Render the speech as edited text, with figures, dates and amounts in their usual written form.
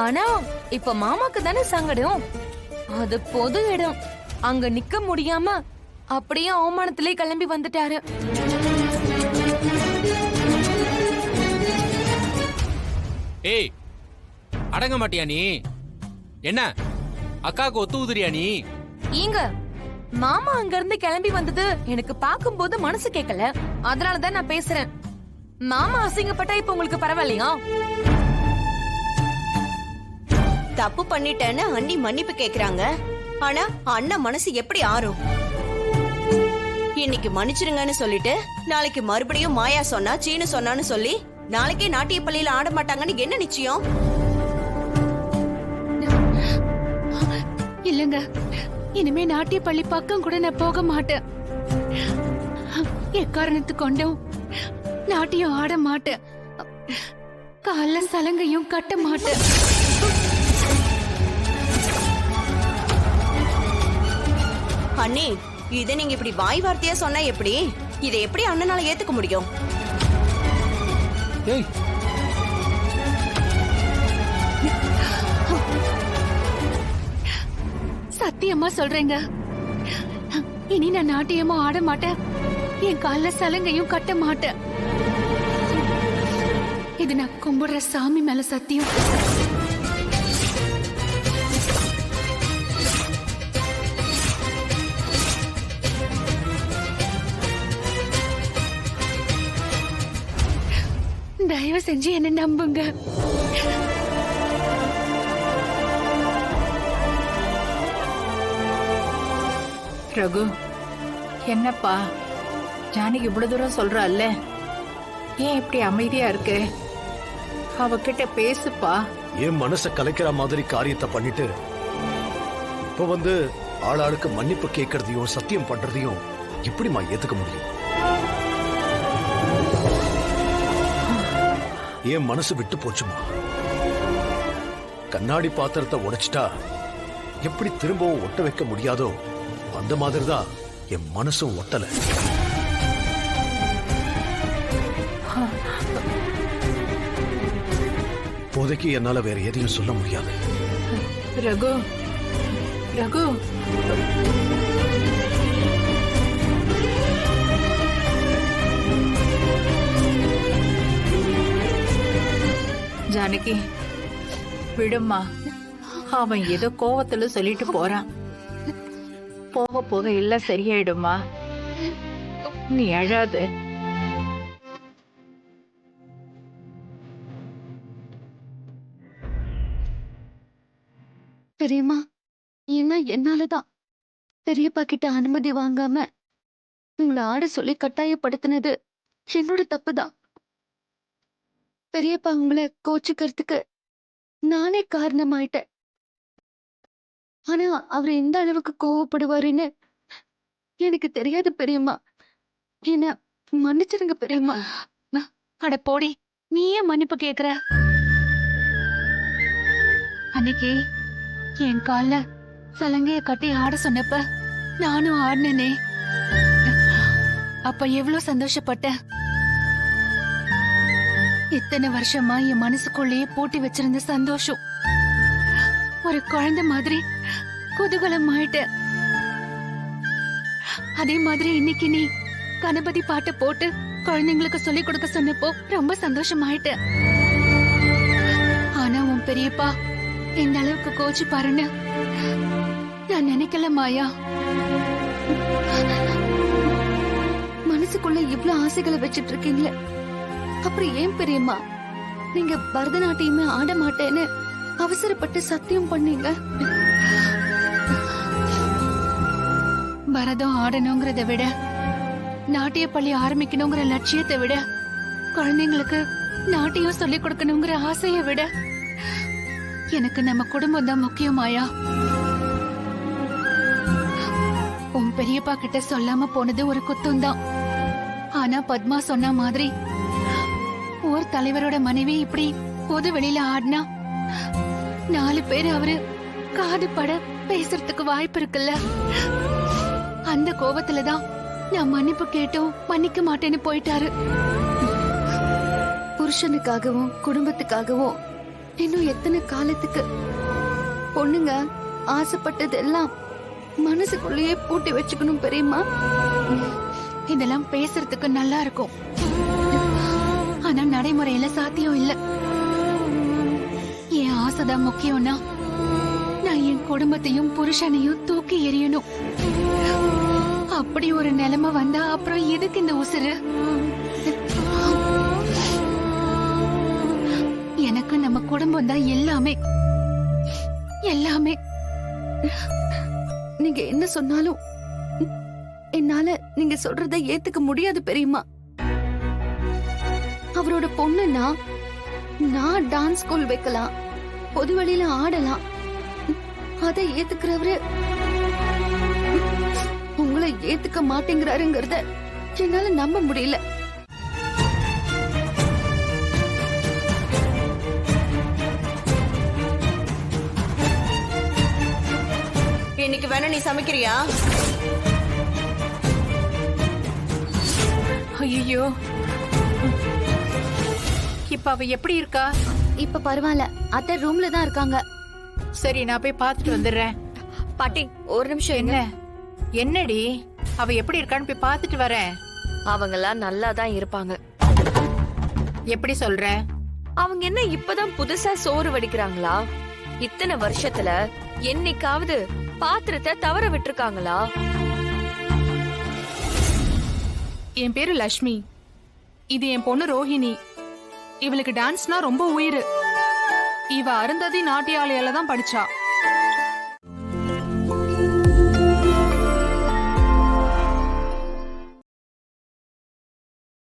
ஆனா இப்ப மாமாக்கு தானே சங்கடம். அது பொது இடம், அங்க நிக்க முடியாம அப்படியே அவமானத்திலே கிளம்பி வந்துட்டாரு. ஏய், அடங்க மாட்டியா நீ? என்ன அக்காவுக்கு ஒத்து ஊதுறியா நீ? ஏங்க, மாமா அங்க இருந்து கிளம்பி வந்தது எனக்கு பாக்கும்போது மனசு கேட்கல, அதனாலதான் நான் பேசுறேன். மாமா அசிங்கப்பட்டா இப்ப உங்களுக்கு பரவாயில்லையா? தப்பு பண்ணிட்டேன்னு அண்ணி மன்னிப்பு கேக்குறாங்க. ஆனா அண்ணன் மனசு எப்படி ஆறும்? இன்னைக்கு மன்னிச்சிருங்கன்னு சொல்லிட்டு நாளைக்கு மறுபடியும் மாயா சொன்னா சீனு சொன்னான்னு சொல்லி நாளைக்கே நாட்டிய பள்ளியில ஆட மாட்டாங்கன்னு என்ன நிச்சயம்? இல்லங்க, இனிமே நாட்டிய பள்ளி பக்கம் கூட நான் போக மாட்டேன். எக்காரணத்து கொண்டும் நாட்டியம் ஆட மாட்டேன். கால சலங்கையும் கட்ட மாட்டேன். அண்ணி, இதை நீங்க இப்படி வாய் வார்த்தையா சொன்னா எப்படி? இதை எப்படி அண்ணனால ஏத்துக்க முடியும்? ஏய், சத்தியமா சொல்றேங்க, இனி நான் நாட்டியமும் ஆட மாட்டேன், என் கால சலங்கையும் கட்ட மாட்டேன். இது நான் கும்பிடுற சாமி மேல சத்தியம். தயவு செஞ்சு என்ன நம்புங்க. ரகு, என்னப்பா ஜானகி இவ்வளவு தூரம் சொல்றாள்ல, ஏன் இப்படி அமைதியா இருக்கு? அவகிட்ட பேசுப்பா. என் மனச கலைக்கிற மாதிரி காரியத்தை பண்ணிட்டு இப்ப வந்து ஆளாளுக்கு மன்னிப்பு கேட்கறதையும் சத்தியம் பண்றதையும் எப்படிமா ஏத்துக்க முடியும்? என் மனசு விட்டு போச்சுமா. கண்ணாடி பாத்திரத்தை உடைச்சிட்டா எப்படி திரும்பவும் ஒட்ட வைக்க முடியாதோ அந்த மாதிரிதான் என் மனசும் ஒட்டல. இப்போதைக்கு என்னால வேற எதையும் சொல்ல முடியாது. ரகு, ரகு, ஜானகி விடுமா, அவன் ஏதோ கோவத்துல சொல்லிட்டு போறான். போக போக எல்லாம் சரியாயிடுமா, நீ அழாத. பெரியம்மா, ஏன்னா என்னாலதான் பெரியப்பா கிட்ட அனுமதி வாங்காம உங்களை ஆட சொல்லி கட்டாயப்படுத்தினது என்னோட தப்புதான். பெரியப்பா உங்களை கோச்சுக்கிறதுக்கு நானே காரணமாயிட்டேன். ஆனா அவர் எந்த அளவுக்கு கோவப்படுவாருன்னு எனக்கு தெரியாது பெரியம்மா. என்ன மன்னிச்சிருங்க பெரியம்மா. அட போடி, நீ ஏன் மன்னிப்பு கேக்குற? அன்னைக்கு என் கால சலங்கைய கட்டி ஆட சொன்னப்ப நானும் ஆடினேனே, அப்ப எவ்வளவு சந்தோஷப்பட்டேன். இத்தனை வருஷமா என் மனசுக்குள்ளேயே பூட்டி வச்சிருந்த சந்தோஷம் ஒரு குழந்தை மாதிரி குதூகலம் ஆயிட்ட. அதே மாதிரி இன்னைக்கு நீ கணபதி பாட்டை போட்டு குழந்தைங்களுக்கு சொல்லி கொடுக்க சொன்னப்போ ரொம்ப சந்தோஷம் ஆயிட்ட. ஆனா உன் பெரியப்பா இந்த அளவுக்கு கோச்சு பாருன்னு நான் நினைக்கல மாயா. மனசுக்குள்ள இவ்வளவு ஆசைகளை வச்சிட்டு இருக்கீங்களே, அப்புறம் ஏன் பெரியம்மா நீங்க பரதநாட்டியமே ஆட மாட்டேன்னு அவசரப்பட்டு சத்தியம் பண்ணீங்க? பரதம் ஆடணுங்கிறத விட, நாட்டிய பள்ளி ஆரம்பிக்கணுங்கிற லட்சியத்தை விட, குழந்தைங்களுக்கு நாட்டியம் சொல்லிக் கொடுக்கணுங்கிற ஆசையை விட எனக்கு நம்ம குடும்பம் தான் முக்கியமாயா. உன் பெரியப்பா கிட்ட சொல்லாம போனது ஒரு குத்தம் தான். ஆனா பத்மா சொன்ன மாதிரி ஊர் தலைவரோட மனைவி இப்படி பொது வெளியில ஆடினா 4 பேர் அவரு காது பட பேசுறதுக்கு வாய்ப்பு இருக்குல்ல. அந்த கோபத்துலதான் நான் மன்னிப்பு கேட்டோம் மன்னிக்க மாட்டேன்னு போயிட்டாரு. புருஷனுக்காகவும் குடும்பத்துக்காகவும் இன்னும் எத்தனை காலத்துக்கு பொண்ணுங்க ஆசைப்பட்டதெல்லாம் மனசுக்குள்ளேயே பூட்டி வச்சுக்கணும் பெரியம்மா. இதெல்லாம் பேசுறதுக்கு நல்லா இருக்கும், ஆனா நடைமுறையில சாத்தியம் இல்ல. என் ஆசைதான் முக்கியம்னா நான் என் குடும்பத்தையும் புருஷனையும் தூக்கி எறியணும். அப்படி ஒரு நிலைமை வந்தா அப்புறம் எதுக்கு இந்த உசுறு? எனக்கு நம்ம குடும்பம் தான் எல்லாமே எல்லாமே. நீங்க என்ன சொன்னாலும் என்னால நீங்க சொல்றதை ஏத்துக்க முடியாது பெரியம்மா. அவரோட பொண்ணுன்னா நான் டான்ஸ் ஸ்கூல் வைக்கலாம், பொது வழியில ஆடலாம், அதை ஏத்துக்கிறவரு உங்களை ஏத்துக்க மாட்டேங்கிறாருங்கிறத என்னால நம்ப முடியல. இன்னைக்கு வேணா நீ சமைக்கிறியா? ஐயோ, இப்ப அவ எப்படி இருக்கா? இப்ப பரவாயில்ல, அத்தை ரூம்ல தான் இருக்காங்க. சரி, நான் போய் பார்த்துட்டு வந்துடுறேன். பாட்டி ஒரு நிமிஷம் என்ன? என்னடி, அவ எப்படி இருக்கான்னு போய் பார்த்துட்டு வரேன். அவங்கெல்லாம் நல்லா தான் இருப்பாங்க. எப்படி சொல்ற? அவங்க என்ன இப்பதான் புதுசா சோறு வடிக்கிறாங்களா? இத்தனை வருஷத்துல என்னைக்காவது பாத்திரத்தை தவற விட்டுருக்காங்களா? என் பேரு லட்சுமி, இது என் பொண்ணு ரோஹிணி. இவளுக்கு டான்ஸ்னா ரொம்ப உயிர். இவ அருந்ததி நாட்டியாலயில தான் படிச்சா.